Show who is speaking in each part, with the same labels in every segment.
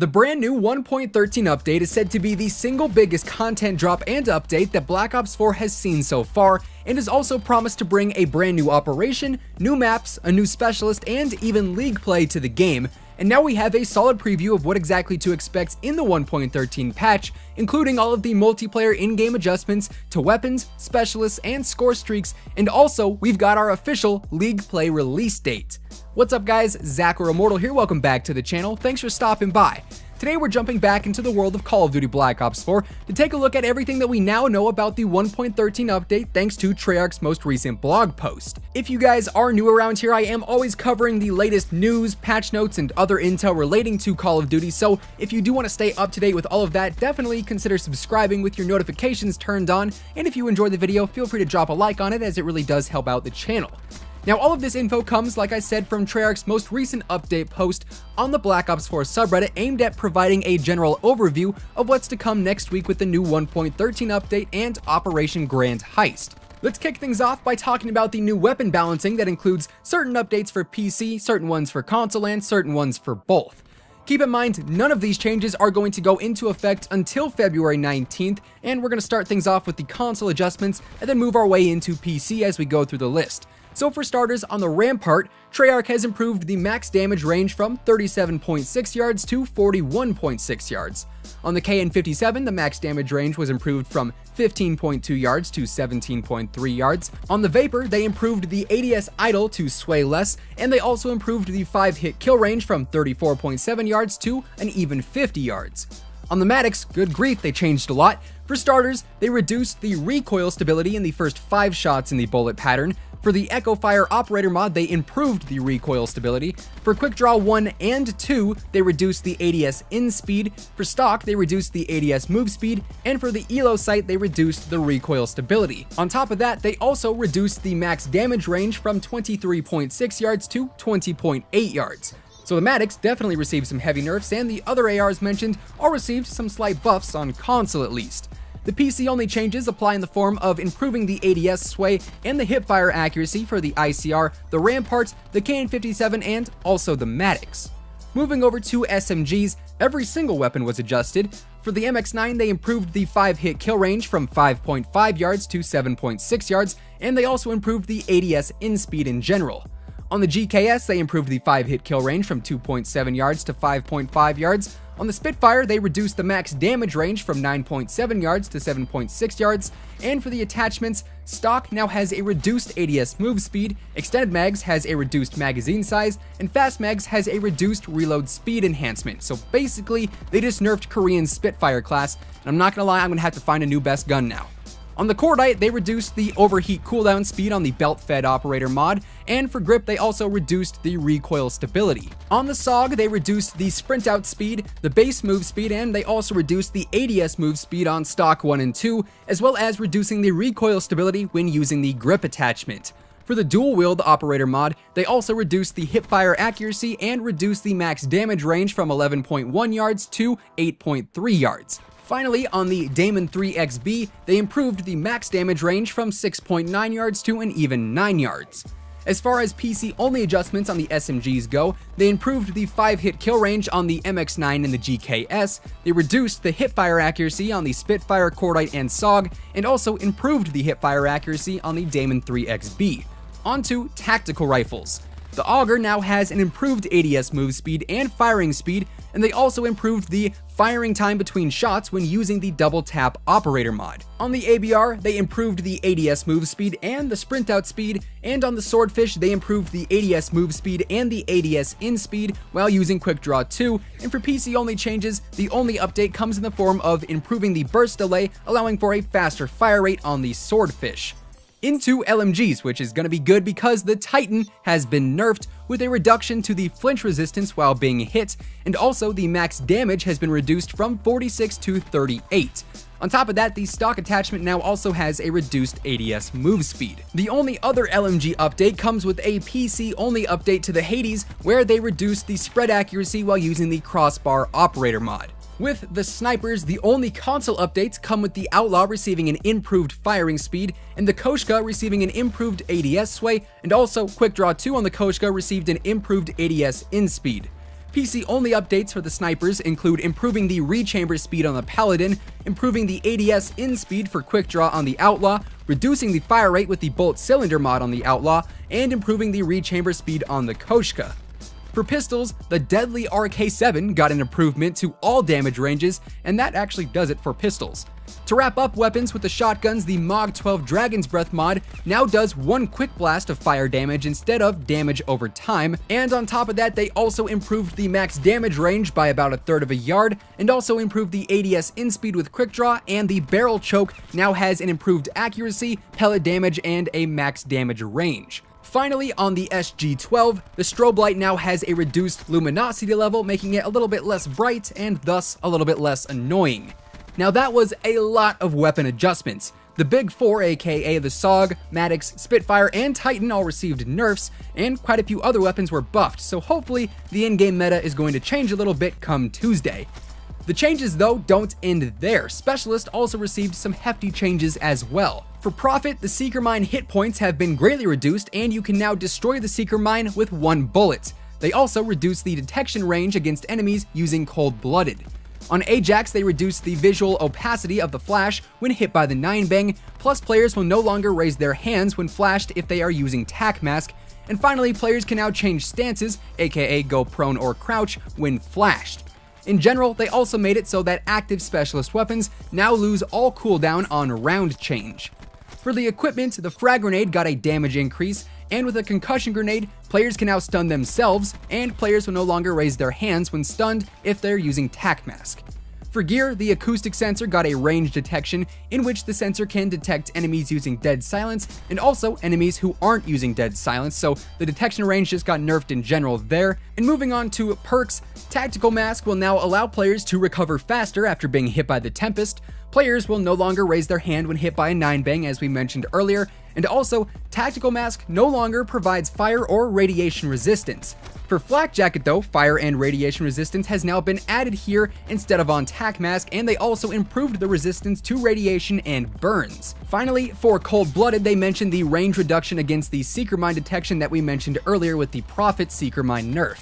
Speaker 1: The brand new 1.13 update is said to be the single biggest content drop and update that Black Ops 4 has seen so far, and is also promised to bring a brand new operation, new maps, a new specialist, and even league play to the game. And now we have a solid preview of what exactly to expect in the 1.13 patch, including all of the multiplayer in-game adjustments to weapons, specialists, and score streaks, and also we've got our official league play release date. What's up guys, Zach or Immortal here, welcome back to the channel, thanks for stopping by. Today we're jumping back into the world of Call of Duty Black Ops 4 to take a look at everything that we now know about the 1.13 update thanks to Treyarch's most recent blog post. If you guys are new around here, I am always covering the latest news, patch notes, and other intel relating to Call of Duty, so if you do want to stay up to date with all of that, definitely consider subscribing with your notifications turned on, and if you enjoyed the video, feel free to drop a like on it as it really does help out the channel. Now, all of this info comes, like I said, from Treyarch's most recent update post on the Black Ops 4 subreddit aimed at providing a general overview of what's to come next week with the new 1.13 update and Operation Grand Heist. Let's kick things off by talking about the new weapon balancing that includes certain updates for PC, certain ones for console, and certain ones for both. Keep in mind, none of these changes are going to go into effect until February 19th, and we're going to start things off with the console adjustments and then move our way into PC as we go through the list. So for starters, on the Rampart, Treyarch has improved the max damage range from 37.6 yards to 41.6 yards. On the KN57, the max damage range was improved from 15.2 yards to 17.3 yards. On the Vapor, they improved the ADS idle to sway less, and they also improved the 5-hit kill range from 34.7 yards to an even 50 yards. On the Maddox, good grief, they changed a lot. For starters, they reduced the recoil stability in the first 5 shots in the bullet pattern. For the Echo Fire Operator mod, they improved the recoil stability. For Quick Draw 1 and 2, they reduced the ADS in speed. For stock, they reduced the ADS move speed. And for the Elo sight, they reduced the recoil stability. On top of that, they also reduced the max damage range from 23.6 yards to 20.8 yards. So the Maddox definitely received some heavy nerfs, and the other ARs mentioned all received some slight buffs on console at least. The PC-only changes apply in the form of improving the ADS sway and the hipfire accuracy for the ICR, the Rampart, the KN57, and also the Maddox. Moving over to SMGs, every single weapon was adjusted. For the MX9, they improved the 5-hit kill range from 5.5 yards to 7.6 yards, and they also improved the ADS in speed in general. On the GKS, they improved the 5-hit kill range from 2.7 yards to 5.5 yards. On the Spitfire, they reduced the max damage range from 9.7 yards to 7.6 yards, and for the attachments, stock now has a reduced ADS move speed, extended mags has a reduced magazine size, and fast mags has a reduced reload speed enhancement. So basically, they just nerfed Korean's Spitfire class, and I'm not gonna lie, I'm gonna have to find a new best gun now. On the Cordite, they reduced the overheat cooldown speed on the belt-fed operator mod, and for grip, they also reduced the recoil stability. On the SOG, they reduced the sprint out speed, the base move speed, and they also reduced the ADS move speed on stock 1 and 2, as well as reducing the recoil stability when using the grip attachment. For the dual-wield operator mod, they also reduced the hipfire accuracy and reduced the max damage range from 11.1 yards to 8.3 yards. Finally, on the Damon 3XB, they improved the max damage range from 6.9 yards to an even 9 yards. As far as PC-only adjustments on the SMGs go, they improved the 5-hit kill range on the MX9 and the GKS, they reduced the hipfire accuracy on the Spitfire, Cordite, and SOG, and also improved the hipfire accuracy on the Damon 3XB. On to tactical rifles. The Auger now has an improved ADS move speed and firing speed, and they also improved the firing time between shots when using the double tap operator mod. On the ABR, they improved the ADS move speed and the sprint out speed, and on the Swordfish, they improved the ADS move speed and the ADS in speed while using Quick Draw 2, and for PC only changes, the only update comes in the form of improving the burst delay, allowing for a faster fire rate on the Swordfish. Into LMGs, which is going to be good because the Titan has been nerfed with a reduction to the flinch resistance while being hit, and also the max damage has been reduced from 46 to 38. On top of that, the stock attachment now also has a reduced ADS move speed. The only other LMG update comes with a PC-only update to the Hades, where they reduced the spread accuracy while using the crossbar operator mod. With the snipers, the only console updates come with the Outlaw receiving an improved firing speed, and the Koshka receiving an improved ADS sway, and also Quick Draw 2 on the Koshka received an improved ADS in speed. PC only updates for the snipers include improving the rechamber speed on the Paladin, improving the ADS in speed for quick draw on the Outlaw, reducing the fire rate with the bolt cylinder mod on the Outlaw, and improving the rechamber speed on the Koshka. For pistols, the deadly RK7 got an improvement to all damage ranges, and that actually does it for pistols. To wrap up weapons with the shotguns, the MOG 12 Dragon's Breath mod now does one quick blast of fire damage instead of damage over time, and on top of that they also improved the max damage range by about 1/3 of a yard, and also improved the ADS in speed with quick draw, and the barrel choke now has an improved accuracy, pellet damage, and a max damage range. Finally, on the SG-12, the strobe light now has a reduced luminosity level, making it a little bit less bright and thus a little bit less annoying. Now that was a lot of weapon adjustments. The big four, aka the SOG, Maddox, Spitfire, and Titan all received nerfs, and quite a few other weapons were buffed, so hopefully the in-game meta is going to change a little bit come Tuesday. The changes though don't end there. Specialist also received some hefty changes as well. For Prophet, the Seeker Mine hit points have been greatly reduced, and you can now destroy the Seeker Mine with one bullet. They also reduced the detection range against enemies using Cold-Blooded. On Ajax, they reduced the visual opacity of the flash when hit by the 9-bang, plus players will no longer raise their hands when flashed if they are using Tac Mask, and finally players can now change stances, aka go prone or crouch, when flashed. In general, they also made it so that active specialist weapons now lose all cooldown on round change. For the equipment, the frag grenade got a damage increase, and with a concussion grenade, players can now stun themselves, and players will no longer raise their hands when stunned if they're using Tac Mask. For gear, the acoustic sensor got a range detection in which the sensor can detect enemies using dead silence and also enemies who aren't using dead silence, so the detection range just got nerfed in general there. And moving on to perks, Tactical Mask will now allow players to recover faster after being hit by the Tempest. Players will no longer raise their hand when hit by a 9-bang as we mentioned earlier, and also Tactical Mask no longer provides fire or radiation resistance. For Flak Jacket though, fire and radiation resistance has now been added here instead of on Tac Mask, and they also improved the resistance to radiation and burns. Finally, for Cold-Blooded, they mentioned the range reduction against the Seeker Mine detection that we mentioned earlier with the Prophet Seeker Mine nerf.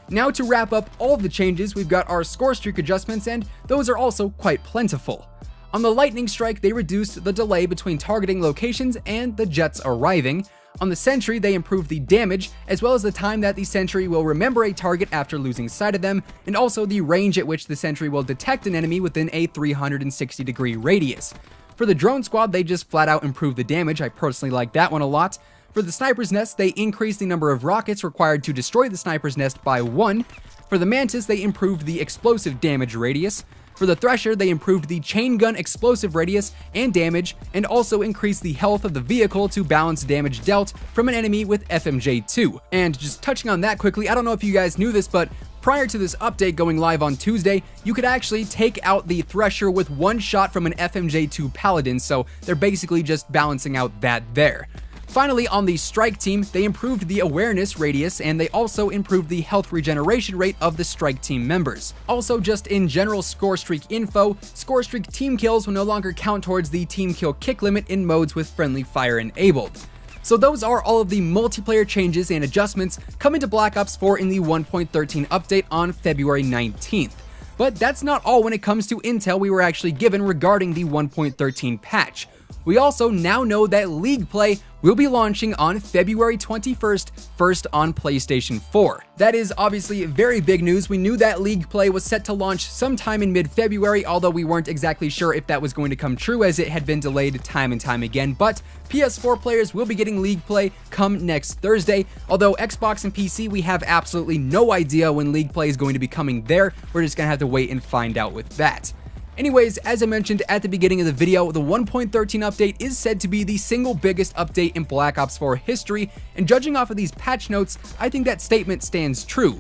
Speaker 1: Now to wrap up all of the changes, we've got our Scorestreak adjustments, and those are also quite plentiful. On the Lightning Strike, they reduced the delay between targeting locations and the jets arriving. On the Sentry, they improved the damage, as well as the time that the Sentry will remember a target after losing sight of them, and also the range at which the Sentry will detect an enemy within a 360-degree radius. For the Drone Squad, they just flat out improved the damage. I personally like that one a lot. For the Sniper's Nest, they increased the number of rockets required to destroy the Sniper's Nest by 1. For the Mantis, they improved the explosive damage radius. For the Thresher, they improved the chain gun explosive radius and damage, and also increased the health of the vehicle to balance damage dealt from an enemy with FMJ2. And just touching on that quickly, I don't know if you guys knew this, but prior to this update going live on Tuesday, you could actually take out the Thresher with one shot from an FMJ2 Paladin, so they're basically just balancing out that there. Finally, on the Strike Team, they improved the awareness radius, and they also improved the health regeneration rate of the Strike Team members. Also, just in general Scorestreak info, Scorestreak team kills will no longer count towards the team kill kick limit in modes with friendly fire enabled. So those are all of the multiplayer changes and adjustments coming to Black Ops 4 in the 1.13 update on February 19th. But that's not all when it comes to intel we were actually given regarding the 1.13 patch. We also now know that League Play will be launching on February 21st, first on PlayStation 4. That is obviously very big news. We knew that League Play was set to launch sometime in mid-February, although we weren't exactly sure if that was going to come true as it had been delayed time and time again. But PS4 players will be getting League Play come next Thursday, although Xbox and PC, we have absolutely no idea when League Play is going to be coming there. We're just gonna have to wait and find out with that. Anyways, as I mentioned at the beginning of the video, the 1.13 update is said to be the single biggest update in Black Ops 4 history, and judging off of these patch notes, I think that statement stands true.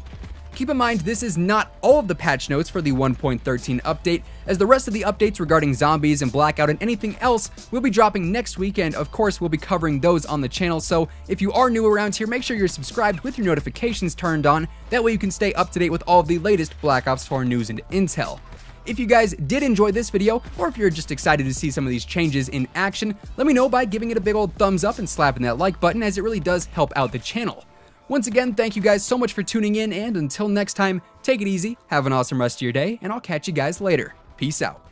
Speaker 1: Keep in mind, this is not all of the patch notes for the 1.13 update, as the rest of the updates regarding zombies and Blackout and anything else will be dropping next week, and of course we'll be covering those on the channel, so if you are new around here, make sure you're subscribed with your notifications turned on, that way you can stay up to date with all of the latest Black Ops 4 news and intel. If you guys did enjoy this video, or if you're just excited to see some of these changes in action, let me know by giving it a big old thumbs up and slapping that like button, as it really does help out the channel. Once again, thank you guys so much for tuning in, and until next time, take it easy, have an awesome rest of your day, and I'll catch you guys later. Peace out.